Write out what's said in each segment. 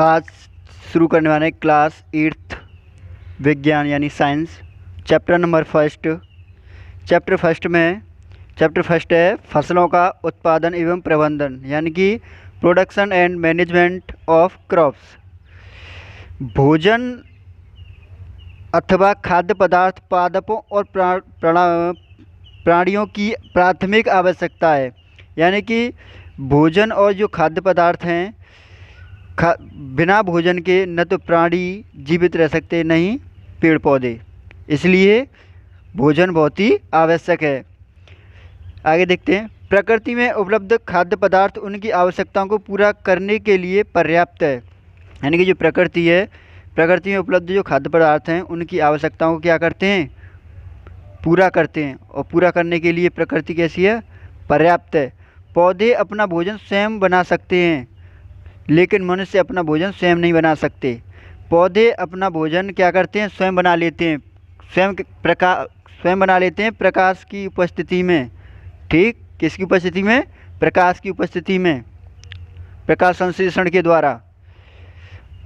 आज शुरू करने वाले हैं क्लास 8th विज्ञान यानी science chapter number first. Chapter first है फसलों का उत्पादन एवं प्रबंधन यानी कि production and management of crops. भोजन अथवा खाद्य पदार्थ पादपों और प्राणियों की प्राथमिक आवश्यकता है। यानी कि भोजन और जो खाद्य पदार्थ हैं, बिना भोजन के न तो प्राणी जीवित रह सकते नहीं पेड़ पौधे, इसलिए भोजन बहुत ही आवश्यक है। आगे देखते हैं। प्रकृति में उपलब्ध खाद्य पदार्थ उनकी आवश्यकताओं को पूरा करने के लिए पर्याप्त है। यानी कि जो प्रकृति है, प्रकृति में उपलब्ध जो खाद्य पदार्थ हैं उनकी आवश्यकताओं को क्या करते हैं, पूरा करते हैं। और पूरा करने के लिए प्रकृति कैसी है, पर्याप्त है। पौधे अपना भोजन स्वयं बना सकते हैं, लेकिन मनुष्य अपना भोजन स्वयं नहीं बना सकते। पौधे अपना भोजन क्या करते हैं, स्वयं बना लेते हैं, स्वयं बना लेते हैं प्रकाश की उपस्थिति में। ठीक, किसकी उपस्थिति में, प्रकाश की उपस्थिति में, प्रकाश संश्लेषण के द्वारा।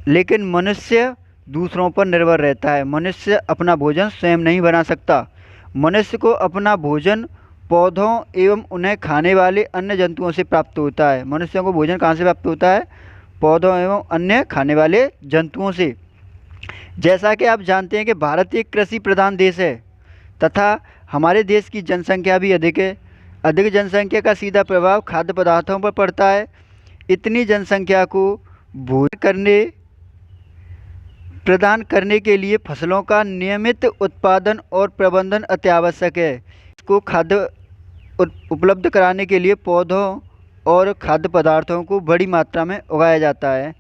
लेकिन मनुष्य दूसरों पर निर्भर रहता है, मनुष्य अपना भोजन स्वयं नहीं बना सकता। मनुष्य को अपना भोजन पौधों एवं उन्हें खाने वाले अन्य जंतुओं से प्राप्त होता है। मनुष्यों को भोजन कहाँ से प्राप्त होता है, पौधों एवं अन्य खाने वाले जंतुओं से। जैसा कि आप जानते हैं कि भारत एक कृषि प्रधान देश है तथा हमारे देश की जनसंख्या भी अधिक है। अधिक जनसंख्या का सीधा प्रभाव खाद्य पदार्थों पर पड़ता है। इतनी जनसंख्या को भोजन प्रदान करने के लिए फसलों का नियमित उत्पादन और प्रबंधन अत्यावश्यक है। इसको खाद्य उपलब्ध कराने के लिए पौधों और खाद्य पदार्थों को बड़ी मात्रा में उगाया जाता है।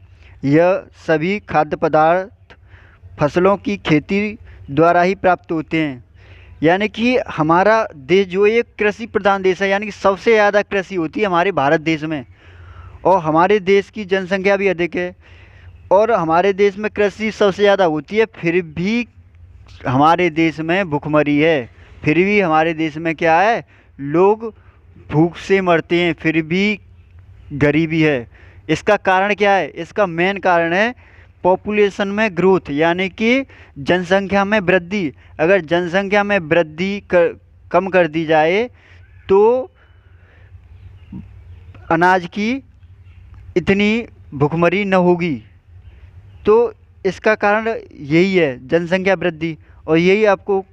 यह सभी खाद्य पदार्थ फसलों की खेती द्वारा ही प्राप्त होते हैं। यानी कि हमारा देश जो एक कृषि प्रधान देश है, यानी कि सबसे ज़्यादा कृषि होती है हमारे भारत देश में। और हमारे देश की जनसंख्या भी अधिक है और हमारे देश में कृषि सबसे ज़्यादा होती है, फिर भी हमारे देश में भुखमरी है। फिर भी हमारे देश में क्या है, लोग भूख से मरते हैं, फिर भी गरीबी है। इसका कारण क्या है, इसका मेन कारण है पॉपुलेशन में ग्रोथ, यानी कि जनसंख्या में वृद्धि। अगर जनसंख्या में वृद्धि कम कर दी जाए तो अनाज की इतनी भुखमरी न होगी। तो इसका कारण यही है, जनसंख्या वृद्धि, और यही आपको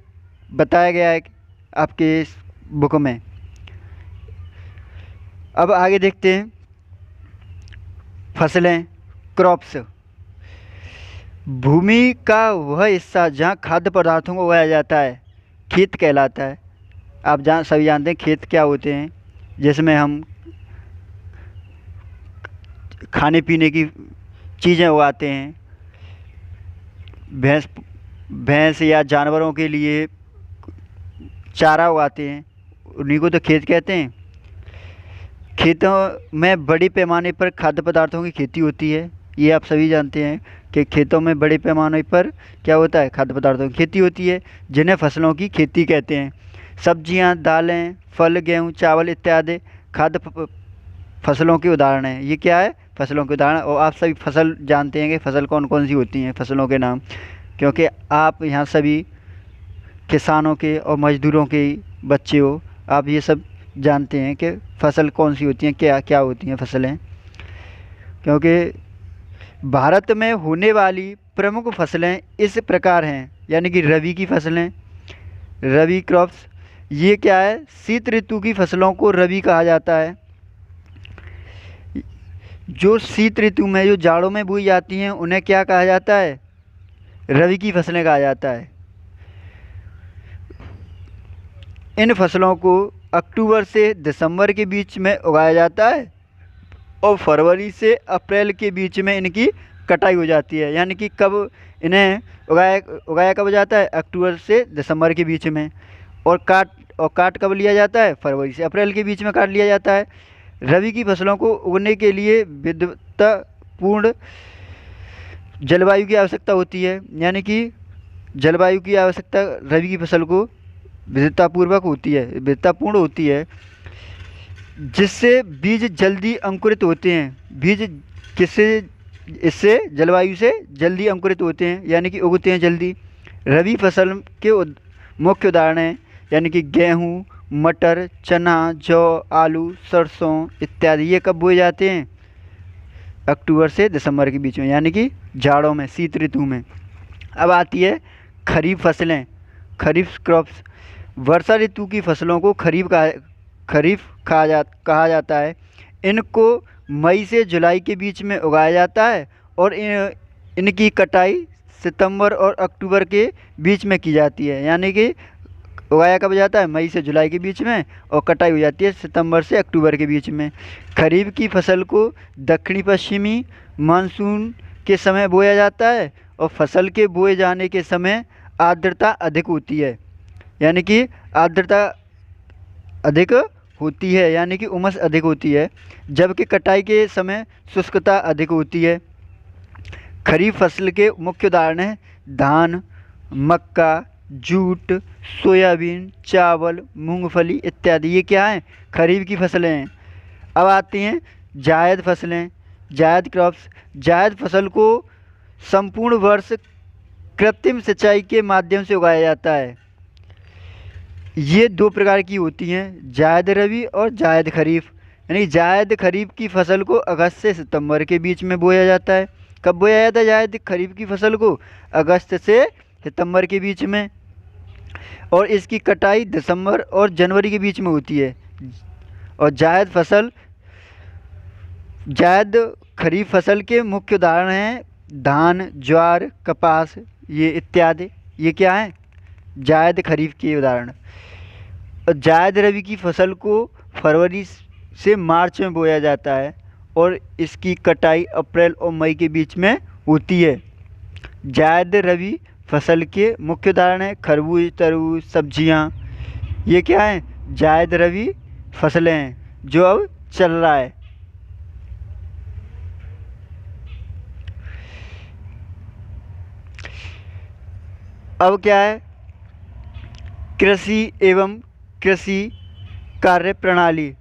बताया गया है आपके इस बुक में। अब आगे देखते हैं फसलें, क्रॉप्स। भूमि का वह हिस्सा जहाँ खाद्य पदार्थों को उगाया जाता है खेत कहलाता है। आप सभी जानते हैं खेत क्या होते हैं, जिसमें हम खाने पीने की चीज़ें उगाते हैं। भैंस या जानवरों के लिए चारा उगाते हैं, उन्हीं को तो खेत कहते हैं। खेतों में बड़े पैमाने पर खाद्य पदार्थों की खेती होती है। ये आप सभी जानते हैं कि खेतों में बड़े पैमाने पर क्या होता है, खाद्य पदार्थों की खेती होती है, जिन्हें फसलों की खेती कहते हैं। सब्जियां, दालें, फल, गेहूं, चावल इत्यादि खाद्य फसलों के उदाहरण हैं। ये क्या है, फसलों के उदाहरण। और आप सभी फसल जानते हैं कि फसल कौन कौन सी होती हैं, फसलों के नाम, क्योंकि आप यहाँ सभी किसानों के और मजदूरों के बच्चे हो, आप ये सब जानते हैं कि फसल कौन सी होती हैं, क्या क्या होती हैं फसलें। क्योंकि भारत में होने वाली प्रमुख फसलें इस प्रकार हैं, यानी कि रबी की फसलें, रबी क्रॉप्स। ये क्या है, शीत ऋतु की फसलों को रबी कहा जाता है। जो शीत ऋतु में, जो जाड़ों में बोई जाती हैं, उन्हें क्या कहा जाता है, रबी की फसलें कहा जाता है। इन फसलों को अक्टूबर से दिसंबर के बीच में उगाया जाता है और फरवरी से अप्रैल के बीच में इनकी कटाई हो जाती है। यानी कि कब इन्हें उगाया कब जाता है, अक्टूबर से दिसंबर के बीच में। और काट कब लिया जाता है, फरवरी से अप्रैल के बीच में काट लिया जाता है। रबी की फसलों को उगने के लिए विविधतापूर्ण जलवायु की आवश्यकता होती है। यानी कि जलवायु की आवश्यकता रबी की फसल को विविधतापूर्ण होती है, जिससे बीज जल्दी अंकुरित होते हैं। बीज किससे इससे जलवायु से जल्दी अंकुरित होते हैं यानी कि उगते हैं जल्दी। रबी फसल के मुख्य उदाहरण हैं यानी कि गेहूँ, मटर, चना, जौ, आलू, सरसों इत्यादि। ये कब बोए जाते हैं? अक्टूबर से दिसंबर के बीच में यानी कि जाड़ों में, शीत ऋतु में। अब आती है खरीफ फसलें, खरीफ क्रॉप्स। वर्षा ऋतु की फसलों को खरीफ कहा जाता है। इनको मई से जुलाई के बीच में उगाया जाता है और इनकी कटाई सितंबर और अक्टूबर के बीच में की जाती है। यानी कि उगाया कब जाता है? मई से जुलाई के बीच में, और कटाई हो जाती है सितंबर से अक्टूबर के बीच में। खरीफ की फसल को दक्षिणी पश्चिमी मानसून के समय बोया जाता है और फसल के बोए जाने के समय आर्द्रता अधिक होती है यानी कि आर्द्रता अधिक होती है यानी कि उमस अधिक होती है, जबकि कटाई के समय शुष्कता अधिक होती है। खरीफ फसल के मुख्य उदाहरण हैं धान, मक्का, जूट, सोयाबीन, चावल, मूंगफली इत्यादि। ये क्या हैं? खरीफ की फसलें हैं। अब आती हैं जायद फसलें, जायद क्रॉप्स। जायद फसल को संपूर्ण वर्ष कृत्रिम सिंचाई के माध्यम से उगाया जाता है। ये दो प्रकार की होती हैं, जायद रबी और जायद खरीफ। यानी जायद खरीफ की फसल को अगस्त से सितंबर के बीच में बोया जाता है। कब बोया जाता है जायद खरीफ की फसल को? अगस्त से सितंबर के बीच में, और इसकी कटाई दिसंबर और जनवरी के बीच में होती है। और जायद खरीफ फसल के मुख्य उदाहरण हैं धान, ज्वार, कपास ये इत्यादि। ये क्या हैं? जायद खरीफ के उदाहरण। और जायद रबी की फसल को फरवरी से मार्च में बोया जाता है और इसकी कटाई अप्रैल और मई के बीच में होती है। जायद रबी फसल के मुख्य उदाहरण हैं खरबूज, तरबूज, सब्जियां। ये क्या हैं? जायद रबी फसलें हैं जो अब चल रहा है। अब क्या है? कृषि एवं कृषि कार्य प्रणाली,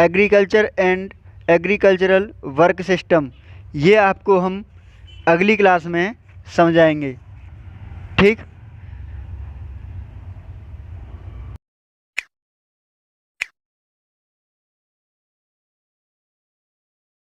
agriculture and agricultural work system. ये आपको हम अगली क्लास में समझाएंगे। ठीक।